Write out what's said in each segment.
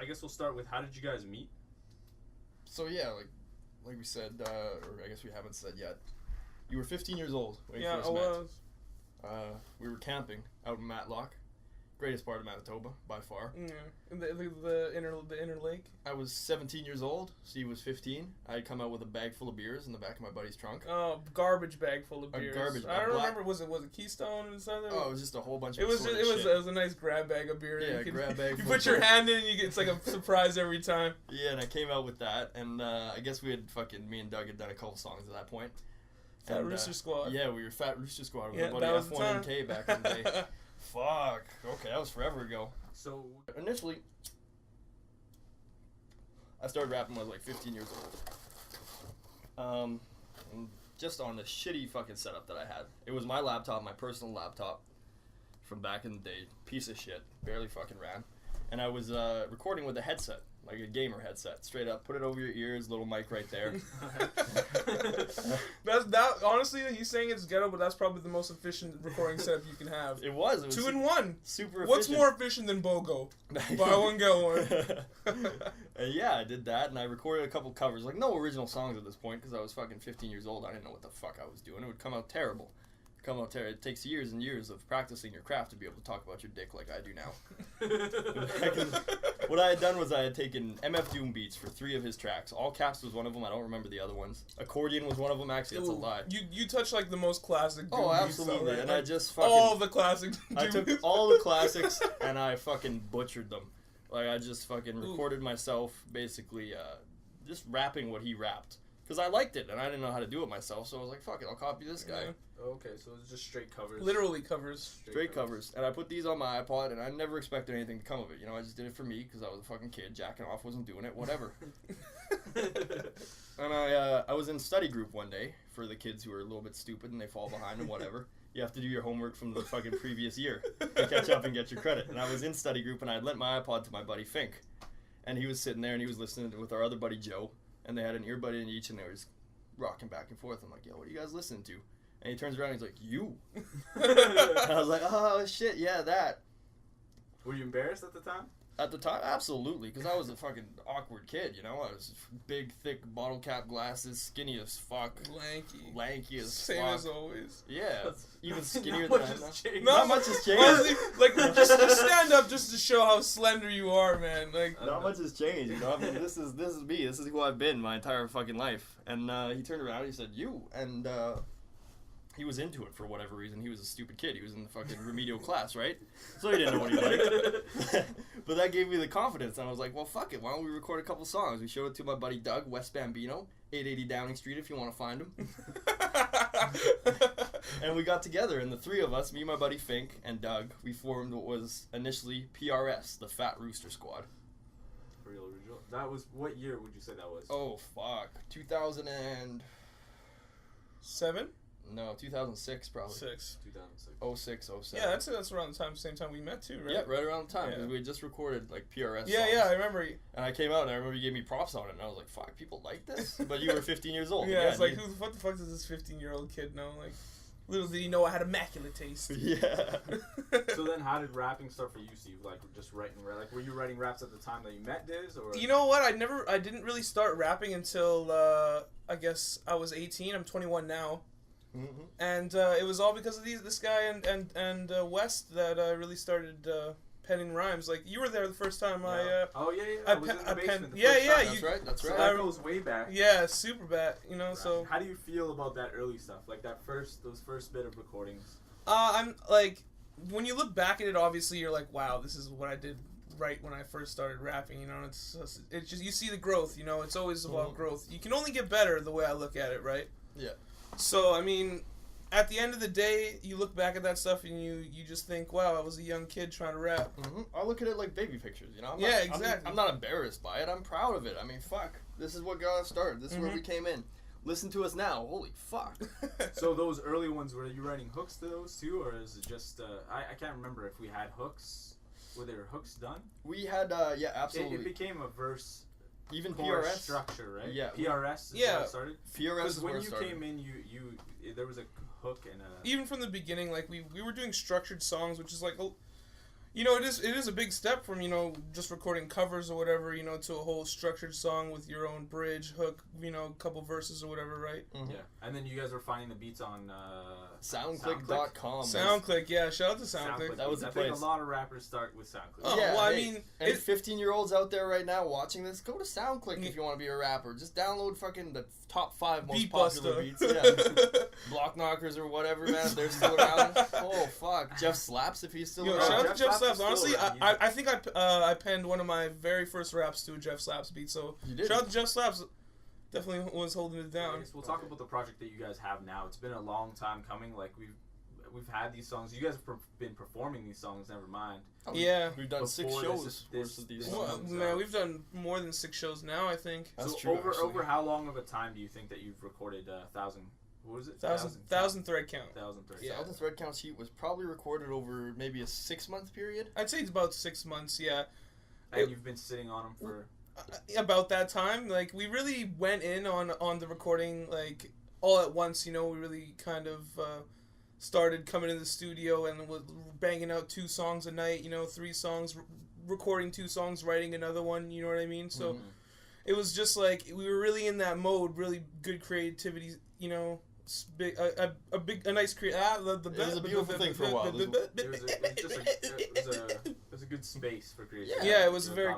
I guess we'll start with, how did you guys meet? So yeah, like we said, or I guess we haven't said yet. You were 15 years old when you first met. Yeah, I was. We were camping out in Matlock. Greatest part of Manitoba, by far. Yeah, the inner lake. I was 17 years old. Steve was 15. I had come out with a bag full of beers in the back of my buddy's trunk. Oh, garbage bag full of beers. I don't remember. Was it Keystone or something? Oh, it was just a whole bunch of. It was a nice grab bag of beer. Yeah, grab bag. You put your hand in, it's like a surprise every time. Yeah, and I came out with that, and I guess me and Doug had done a couple songs at that point. Fat Rooster Squad. Yeah, we were Fat Rooster Squad with my buddy F1NK back in the day. Fuck. Okay, that was forever ago. So initially, I started rapping when I was like 15 years old. Just on the shitty fucking setup that I had. It was my laptop, my personal laptop, from back in the day. Piece of shit. Barely fucking ran. And I was recording with a headset. Like a gamer headset, straight up. Put it over your ears, little mic right there. That honestly, he's saying it's ghetto, but that's probably the most efficient recording setup you can have. It was 2 in 1. Super efficient. What's more efficient than BOGO? Buy one, get one. And yeah, I did that, and I recorded a couple covers. Like, no original songs at this point, because I was fucking 15 years old. I didn't know what the fuck I was doing. It would come out terrible. It takes years and years of practicing your craft to be able to talk about your dick like I do now. What I had done was I had taken MF Doom beats for 3 of his tracks. All Caps was one of them. I don't remember the other ones. Accordion was one of them. Actually, that's a lie. You touched like the most classic Doom beats. Absolutely. Right? And I just fucking... all the classic Doom I took all the classics and I fucking butchered them. Like, I just fucking recorded myself basically just rapping what he rapped. Because I liked it, and I didn't know how to do it myself, so I was like, fuck it, I'll copy this guy. Yeah. Okay, so it's just straight covers. Literally covers. Straight covers. And I put these on my iPod, and I never expected anything to come of it. You know, I just did it for me, because I was a fucking kid, jacking off, wasn't doing it, whatever. And I was in study group one day, for the kids who are a little bit stupid, and they fall behind and whatever. You have to do your homework from the fucking previous year to catch up and get your credit. And I was in study group, and I had lent my iPod to my buddy Fink. And he was sitting there, and he was listening with our other buddy Joe, and they had an earbud in each, and they were just rocking back and forth. I'm like, yo, what are you guys listening to? And he turns around and he's like, you. And I was like, oh shit, yeah, that. Were you embarrassed at the time? At the time, absolutely, because I was a fucking awkward kid, you know? I was big, thick, bottle cap glasses, skinny as fuck. Lanky as Same fuck. As always. Yeah, even skinnier than I am. Not much has changed. Honestly, like, just stand up just to show how slender you are, man. Like, not much has changed, you know? I mean, this is me. This is who I've been my entire fucking life. And he turned around and he said, you. And he was into it for whatever reason. He was a stupid kid. He was in the fucking remedial class, right? So he didn't know what he liked. But that gave me the confidence, and I was like, well, fuck it. Why don't we record a couple songs? We showed it to my buddy Doug, West Bambino, 880 Downing Street if you want to find him. And we got together, and the 3 of us, me, my buddy Fink, and Doug, we formed what was initially PRS, the Fat Rooster Squad. Real original. That was, what year would you say that was? Oh, fuck. 2007? No, 2006 probably. 2006. 06, 07. Yeah, that's around the same time we met too, right? Yeah, right around the time, because we had just recorded, like, PRS songs. Yeah, I remember. And I came out, and I remember you gave me props on it, and I was like, fuck, people like this? But you were 15 years old. Yeah, it's like, what the fuck does this 15-year-old kid know? Like, little did he know I had immaculate taste. Yeah. So then how did rapping start for you, Steve? Like, just writing, like, were you writing raps at the time that you met Diz, or? You know what, I didn't really start rapping until, I guess I was 18, I'm 21 now. Mm-hmm. And it was all because of this guy and West that I really started penning rhymes. Like, you were there the first time I was in the basement the first time. That's right. So that goes way back. Yeah, super bad, you know, right. so. How do you feel about that early stuff? Like those first bit of recordings? I'm like, when you look back at it, obviously you're like, wow, this is what I did right when I first started rapping, you know. It's just, you see the growth, you know. It's always about growth. You can only get better the way I look at it, right? Yeah. So, I mean, at the end of the day, you look back at that stuff and you just think, wow, I was a young kid trying to rap. Mm-hmm. I look at it like baby pictures, you know? Exactly. I'm not embarrassed by it. I'm proud of it. I mean, fuck. This is what got us started. This is where we came in. Listen to us now. Holy fuck. So those early ones, were you writing hooks to those too? Or is it just, I can't remember if we had hooks. Were there hooks done? We had, yeah, absolutely. It became a verse. Even PRS structure, right? Yeah. PRS is how it started? PRS is where it started. When you came in, you there was a hook and a... Even from the beginning, like, we were doing structured songs, which is like, You know, it is a big step from, you know, just recording covers or whatever, you know, to a whole structured song with your own bridge, hook, you know, couple verses or whatever, right? Yeah. And then you guys were finding the beats on Soundclick.com. SoundClick, yeah. Shout out to SoundClick. That was the I place. think a lot of rappers start with SoundClick. Oh, yeah, well, I hey, mean... any 15-year-olds out there right now watching this, go to SoundClick if you want to be a rapper. Just download fucking the top 5 most popular beats. Yeah. Block Knockers or whatever, man. They're still around. Oh, fuck. Jeff Slaps, if he's still around. Shout out to Jeff Slaps. Honestly, around. I think I penned one of my very first raps to a Jeff Slaps beat, so shout out to Jeff Slaps. Definitely was holding it down. I guess we'll talk about the project that you guys have now. It's been a long time coming. Like, we've had these songs. You guys have been performing these songs, never mind. Oh, yeah. We've done 6 shows versus these songs. Man, we've done more than 6 shows now, I think. That's so true, over how long of a time do you think that you've recorded 1,000? What was it? 1,000 thread count. 1,000 thread. Yeah. 1,000 thread count sheet was probably recorded over maybe a 6-month period. I'd say it's about 6 months, yeah. And you've been sitting on them for... about that time. Like, we really went in on the recording, like, all at once, you know. We really kind of started coming in the studio and was banging out 2 songs a night, you know, 3 songs, recording 2 songs, writing another one, you know what I mean? So it was just like, we were really in that mode, really good creativity, you know. A nice it was a beautiful thing for a while. It was a good space for creativity. Yeah, it was a very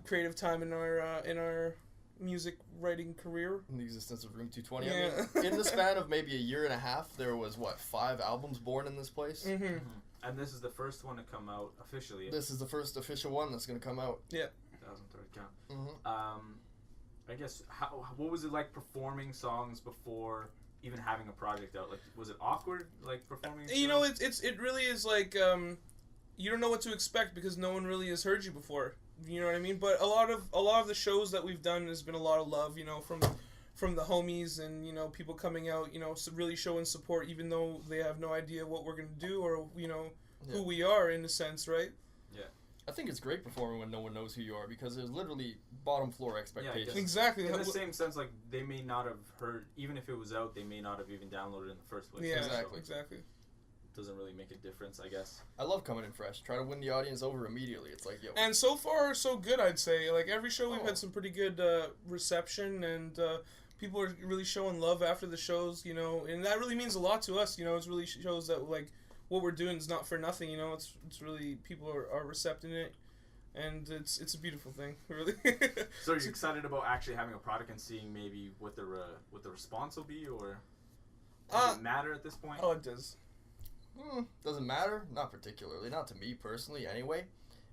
creative time in our music writing career. In the existence of Room 220. Yeah. I mean, in the span of maybe a year and a half, there was, 5 albums born in this place? Mm-hmm. And this is the first one to come out officially. This is the first official one that's going to come out. Yeah. 1,000 thread count. Mm-hmm. I guess, what was it like performing songs before even having a project out? Like, was it awkward, like, performing? You know, it really is like, you don't know what to expect because no one really has heard you before. You know what I mean? But a lot of the shows that we've done has been a lot of love, you know, from the homies and, you know, people coming out, you know, really showing support even though they have no idea what we're going to do or, you know, who we are in a sense, right? Yeah. I think it's great performing when no one knows who you are because there's literally bottom floor expectations. Yeah, exactly. In the same sense, like, they may not have heard, even if it was out, they may not have even downloaded it in the first place. Yeah, exactly. It doesn't really make a difference, I guess. I love coming in fresh. Try to win the audience over immediately. It's like, yo. And so far, so good, I'd say. Like, every show we've had some pretty good reception and people are really showing love after the shows, you know, and that really means a lot to us, you know. It really shows that, like, what we're doing is not for nothing, you know. It's really, people are recepting it. And it's a beautiful thing, really. So are you excited about actually having a product and seeing maybe what the response will be, or does it matter at this point? Oh, it does. Doesn't matter, not particularly, not to me personally, anyway.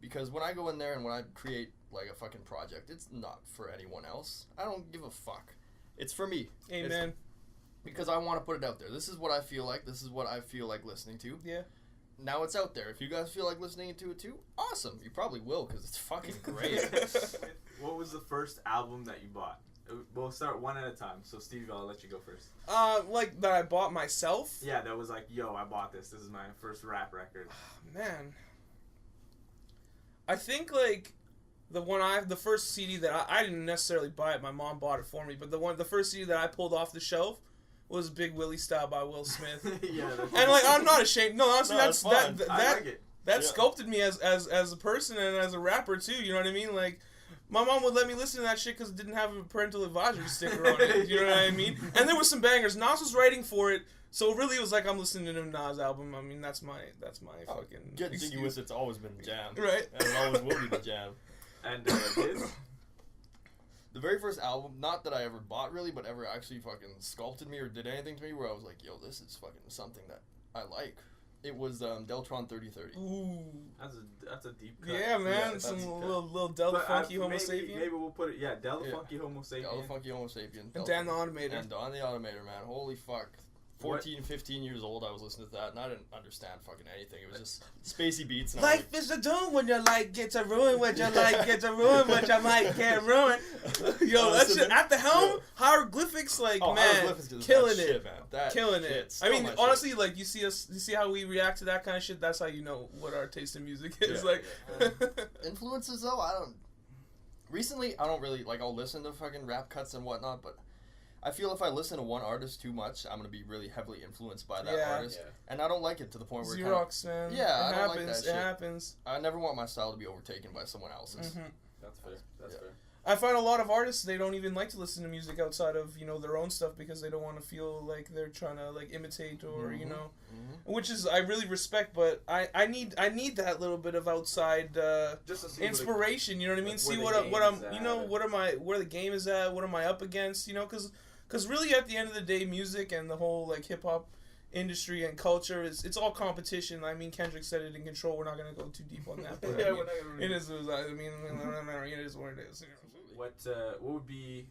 Because when I go in there and when I create like a fucking project, it's not for anyone else. I don't give a fuck. It's for me. Amen. Because I want to put it out there. This is what I feel like. This is what I feel like listening to. Yeah. Now it's out there. If you guys feel like listening to it too, awesome. You probably will because it's fucking great. What was the first album that you bought? We'll start one at a time. So Steve, I'll let you go first. Like that I bought myself? Yeah, that was like, yo, I bought this. This is my first rap record. Man. I think like the first CD that I didn't necessarily buy it. My mom bought it for me. But the first CD that I pulled off the shelf was Big Willie Style by Will Smith. Yeah, and like I'm not ashamed. No, honestly, I like it. That sculpted me as a person and as a rapper too. You know what I mean? Like, my mom would let me listen to that shit because it didn't have a parental advisory sticker on it. You know what I mean? And there was some bangers. Nas was writing for it, so really it was like I'm listening to a Nas album. I mean, that's my fucking. Get Jiggy with it's always been the jam, right? And it always will be the jam. And Diz? The very first album, not that I ever bought really, but ever actually fucking sculpted me or did anything to me, where I was like, yo, this is fucking something that I like. It was Deltron 3030. Ooh, that's a deep cut. Yeah, man, some little Del the Funky Homo Sapien. Maybe we'll put it. Yeah, Del the Funky Homo Sapien. Del the Funky Homo Sapien. And Dan the Automator. And Don the Automator, man. Holy fuck. 14, 15 years old, I was listening to that, and I didn't understand fucking anything. It was just spacey beats. And life is a doom when your life gets a ruin, when your life gets a ruin, when your might get ruined. Yo, that shit at the helm, hieroglyphics, like, man, hieroglyphics killing it, shit, man. Killing it. I mean, honestly, like, you see how we react to that kind of shit. That's how you know what our taste in music is. Yeah, like, influences though, recently, I don't really like. I'll listen to fucking rap cuts and whatnot, but I feel if I listen to one artist too much, I'm gonna be really heavily influenced by that artist, and I don't like it to the point where Xerox, man. Yeah, I don't like that shit. It happens. I never want my style to be overtaken by someone else's. Mm-hmm. That's fair. That's fair. I find a lot of artists, they don't even like to listen to music outside of, you know, their own stuff because they don't want to feel like they're trying to like imitate or, you know, which is, I really respect, but I need that little bit of outside just to see inspiration, you know what I mean? Like see where the game is at, what am I up against, you know, because really at the end of the day, music and the whole like hip hop industry and culture it's all competition. I mean, Kendrick said it in Control. We're not gonna go too deep on that, but yeah, we're not gonna it is. I mean, it is what it is. What would be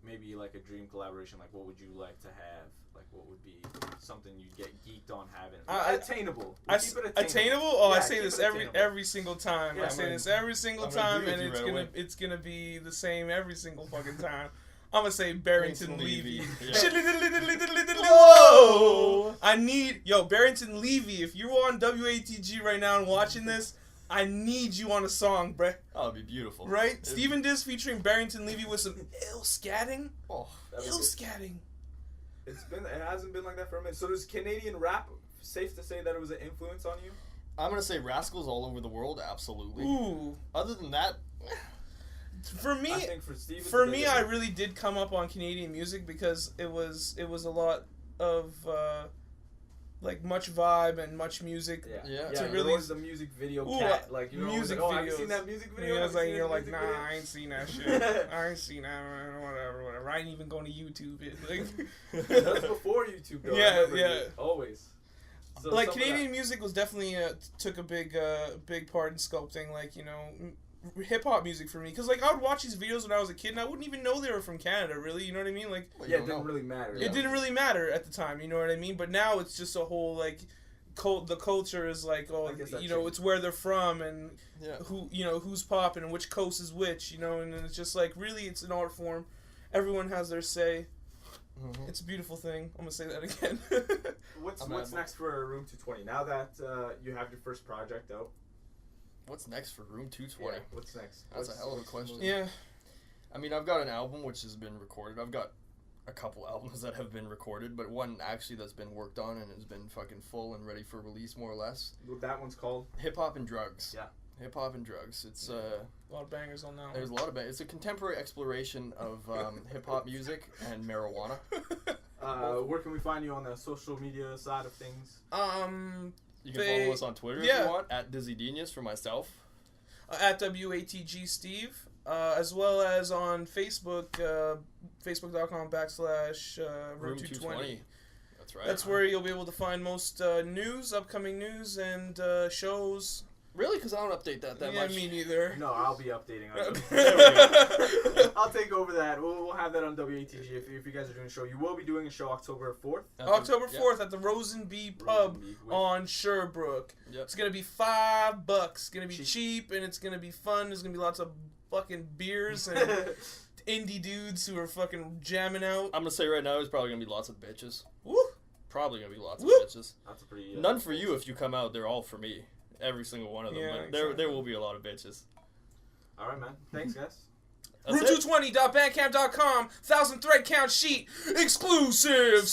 maybe like a dream collaboration? Like, what would you like to have? Like, what would be something you'd get geeked on having? Attainable. Keep it attainable. Oh, yeah, I say this every single time. Yeah, I say this every single time, and it's gonna be the same every single fucking time. I'm gonna say Barrington Levy. Whoa! I need Barrington Levy. If you're on WATG right now and watching this, I need you on a song, bruh. Oh, it'd be beautiful. Right? Steve and Diz featuring Barrington Levy with some ill scatting. Oh, ill scatting. It hasn't been like that for a minute. So does Canadian rap, safe to say that it was an influence on you? I'm gonna say Rascals all over the world, absolutely. Ooh. Other than that, for me, I think I really did come up on Canadian music because it was a lot of like much vibe and much music. Yeah. To There really was the music video cat. Like, you know, music like, videos. Have you seen that music video? Yeah, it's like you're like, video? I ain't seen that shit. I ain't seen that. Whatever. I ain't even going to YouTube it. Like, that's before YouTube, though. Yeah. Always. So like Canadian music was definitely took a big part in sculpting, like, you know, hip hop music for me, because like I would watch these videos when I was a kid and I wouldn't even know they were from Canada, really, you know what I mean? Like, it didn't really matter. It didn't really matter at the time, you know what I mean? But now it's just a whole like the culture is like, oh, you know, it's where they're from and who, you know, who's popping and which coast is which, you know, and it's just like, really, it's an art form. Everyone has their say. It's a beautiful thing. I'm gonna say that again. What's next for Room 220? Now that you have your first project out, what's next for Room 220? Yeah, what's next? That's a hell of a question. Yeah. I mean, I've got an album which has been recorded. I've got a couple albums that have been recorded, but one actually that's been worked on and has been fucking full and ready for release, more or less. That one's called Hip Hop and Drugs. Yeah. Hip Hop and Drugs. It's a lot of bangers on that one. There's a lot of bangers. It's a contemporary exploration of hip hop music and marijuana. Where can we find you on the social media side of things? You can follow us on Twitter if you want, at Dizzy Genius for myself. At WATG Steve, as well as on Facebook, facebook.com/Room 220. That's right. That's where you'll be able to find most news, upcoming news, and shows. Really? Because I don't update that much. Yeah, me neither. No, I'll be updating on it. There we go. I'll take over that. We'll have that on WATG if you guys are doing a show. You will be doing a show October 4th. October 4th at the Rosenby Pub on Sherbrooke. Yep. It's going to be $5. It's going to be cheap, and it's going to be fun. There's going to be lots of fucking beers and indie dudes who are fucking jamming out. I'm going to say right now, there's probably going to be lots of bitches. Woo! Probably going to be lots Woo! of bitches. That's a pretty... None for you if you come out. They're all for me. Every single one of them. Yeah, but exactly. there will be a lot of bitches. All right, man. Thanks, guys. Room220.bandcamp.com 1,000 thread count sheet exclusive.